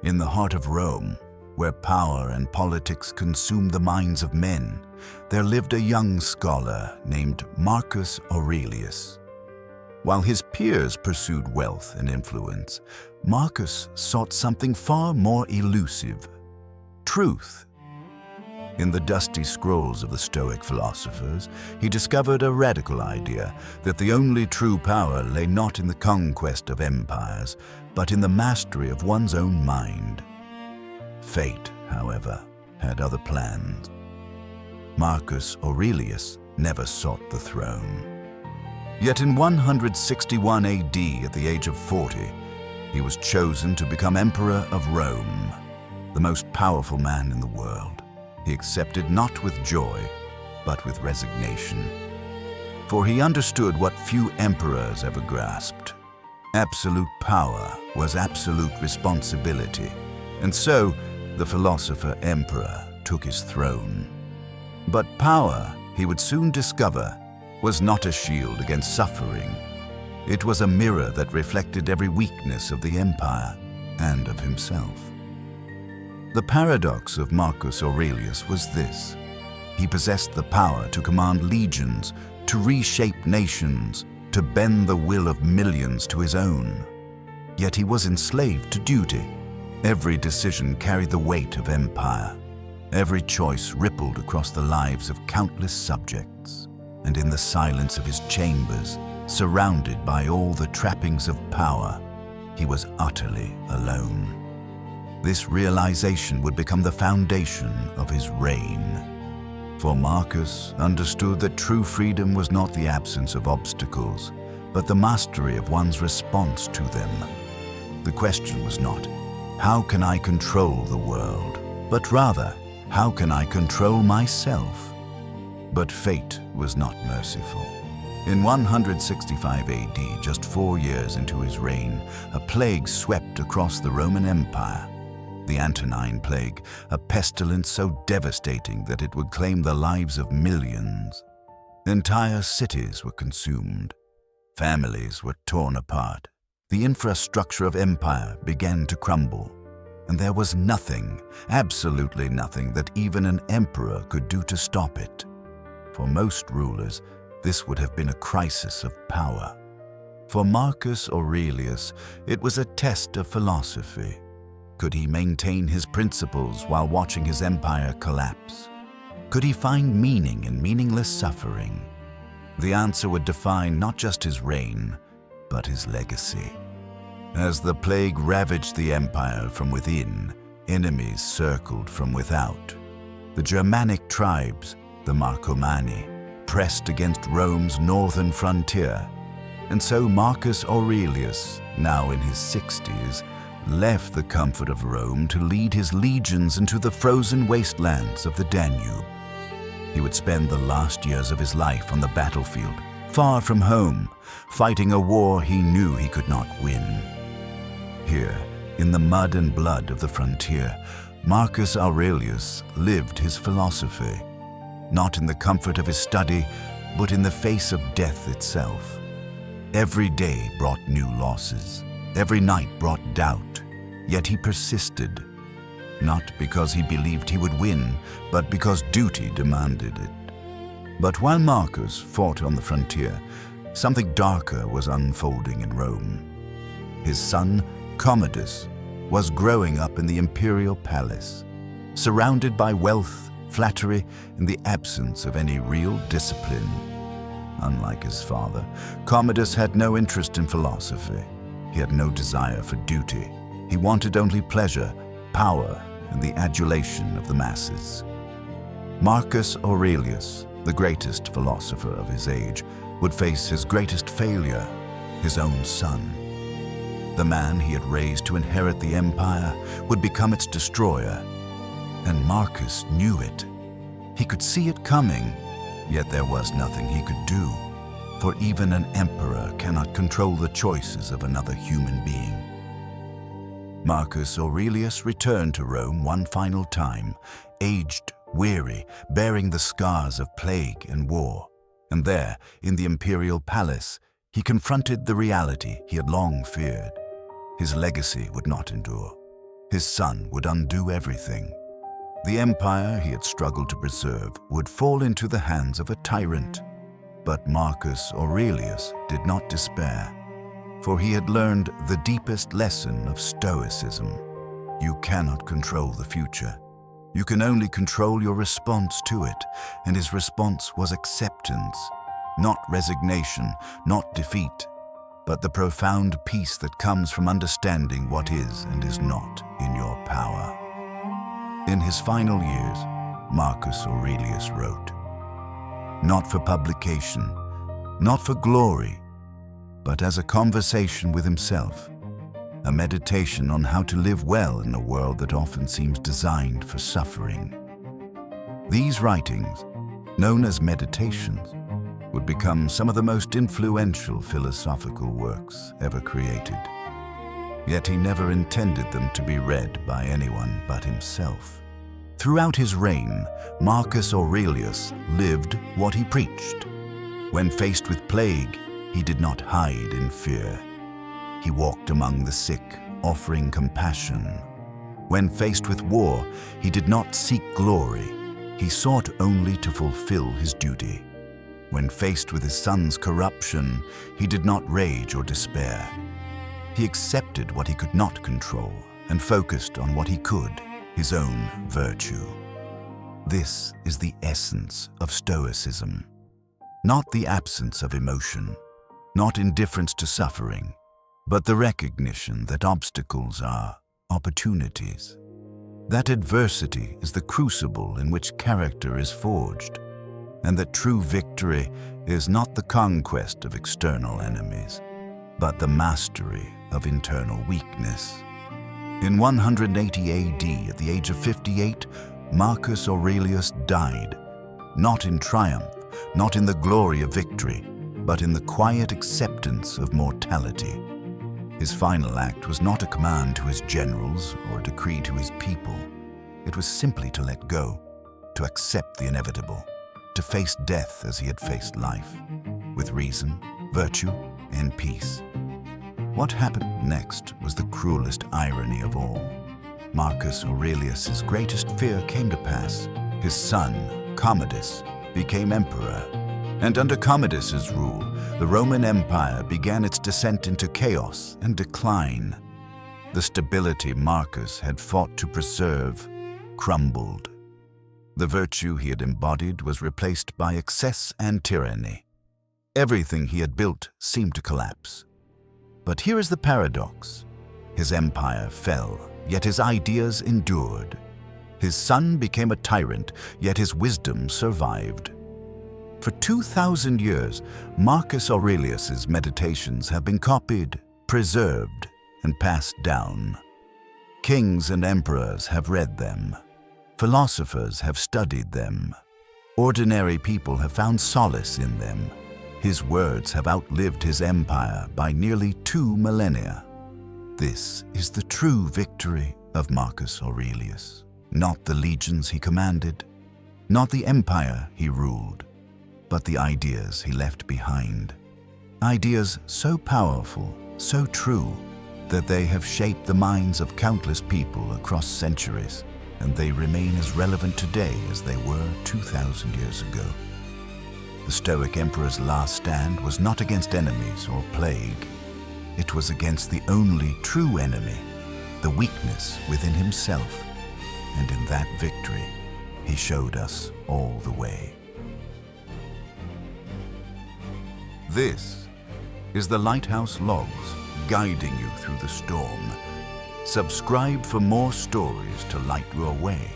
In the heart of Rome, where power and politics consumed the minds of men, there lived a young scholar named Marcus Aurelius. While his peers pursued wealth and influence, Marcus sought something far more elusive: truth. In the dusty scrolls of the Stoic philosophers, he discovered a radical idea that the only true power lay not in the conquest of empires, but in the mastery of one's own mind. Fate, however, had other plans. Marcus Aurelius never sought the throne. Yet in 161 AD, at the age of 40, he was chosen to become Emperor of Rome, the most powerful man in the world. He accepted not with joy, but with resignation. For he understood what few emperors ever grasped. Absolute power was absolute responsibility, and so the philosopher-emperor took his throne. But power, he would soon discover, was not a shield against suffering. It was a mirror that reflected every weakness of the empire and of himself. The paradox of Marcus Aurelius was this: he possessed the power to command legions, to reshape nations, to bend the will of millions to his own. Yet he was enslaved to duty. Every decision carried the weight of empire. Every choice rippled across the lives of countless subjects. And in the silence of his chambers, surrounded by all the trappings of power, he was utterly alone. This realization would become the foundation of his reign. For Marcus understood that true freedom was not the absence of obstacles, but the mastery of one's response to them. The question was not, how can I control the world? But rather, how can I control myself? But fate was not merciful. In 165 AD, just 4 years into his reign, a plague swept across the Roman Empire. The Antonine Plague, a pestilence so devastating that it would claim the lives of millions. Entire cities were consumed. Families were torn apart. The infrastructure of empire began to crumble. And there was nothing, absolutely nothing, that even an emperor could do to stop it. For most rulers, this would have been a crisis of power. For Marcus Aurelius, it was a test of philosophy. Could he maintain his principles while watching his empire collapse? Could he find meaning in meaningless suffering? The answer would define not just his reign, but his legacy. As the plague ravaged the empire from within, enemies circled from without. The Germanic tribes, the Marcomanni, pressed against Rome's northern frontier. And so Marcus Aurelius, now in his 60s, left the comfort of Rome to lead his legions into the frozen wastelands of the Danube. He would spend the last years of his life on the battlefield, far from home, fighting a war he knew he could not win. Here, in the mud and blood of the frontier, Marcus Aurelius lived his philosophy, not in the comfort of his study, but in the face of death itself. Every day brought new losses. Every night brought doubt, yet he persisted, not because he believed he would win, but because duty demanded it. But while Marcus fought on the frontier, something darker was unfolding in Rome. His son, Commodus, was growing up in the imperial palace, surrounded by wealth, flattery, and the absence of any real discipline. Unlike his father, Commodus had no interest in philosophy. He had no desire for duty. He wanted only pleasure, power, and the adulation of the masses. Marcus Aurelius, the greatest philosopher of his age, would face his greatest failure, his own son. The man he had raised to inherit the empire would become its destroyer. And Marcus knew it. He could see it coming, yet there was nothing he could do. For even an emperor cannot control the choices of another human being. Marcus Aurelius returned to Rome one final time, aged, weary, bearing the scars of plague and war. And there, in the imperial palace, he confronted the reality he had long feared. His legacy would not endure. His son would undo everything. The empire he had struggled to preserve would fall into the hands of a tyrant. But Marcus Aurelius did not despair, for he had learned the deepest lesson of Stoicism. You cannot control the future. You can only control your response to it, and his response was acceptance, not resignation, not defeat, but the profound peace that comes from understanding what is and is not in your power. In his final years, Marcus Aurelius wrote, "Not for publication, not for glory, but as a conversation with himself, a meditation on how to live well in a world that often seems designed for suffering." These writings, known as meditations, would become some of the most influential philosophical works ever created. Yet he never intended them to be read by anyone but himself. Throughout his reign, Marcus Aurelius lived what he preached. When faced with plague, he did not hide in fear. He walked among the sick, offering compassion. When faced with war, he did not seek glory. He sought only to fulfill his duty. When faced with his son's corruption, he did not rage or despair. He accepted what he could not control and focused on what he could, his own virtue. This is the essence of Stoicism. Not the absence of emotion, not indifference to suffering, but the recognition that obstacles are opportunities. That adversity is the crucible in which character is forged, and that true victory is not the conquest of external enemies, but the mastery of internal weakness. In 180 AD, at the age of 58, Marcus Aurelius died, not in triumph, not in the glory of victory, but in the quiet acceptance of mortality. His final act was not a command to his generals or a decree to his people. It was simply to let go, to accept the inevitable, to face death as he had faced life, with reason, virtue, and peace. What happened next was the cruelest irony of all. Marcus Aurelius's greatest fear came to pass. His son, Commodus, became emperor, and under Commodus's rule, the Roman Empire began its descent into chaos and decline. The stability Marcus had fought to preserve crumbled. The virtue he had embodied was replaced by excess and tyranny. Everything he had built seemed to collapse. But here is the paradox. His empire fell, yet his ideas endured. His son became a tyrant, yet his wisdom survived. For 2,000 years, Marcus Aurelius's meditations have been copied, preserved, and passed down. Kings and emperors have read them. Philosophers have studied them. Ordinary people have found solace in them. His words have outlived his empire by nearly 2 millennia. This is the true victory of Marcus Aurelius. Not the legions he commanded, not the empire he ruled, but the ideas he left behind. Ideas so powerful, so true, that they have shaped the minds of countless people across centuries, and they remain as relevant today as they were 2,000 years ago. The Stoic emperor's last stand was not against enemies or plague. It was against the only true enemy, the weakness within himself. And in that victory, he showed us all the way. This is the Lighthouse Logs, guiding you through the storm. Subscribe for more stories to light your way.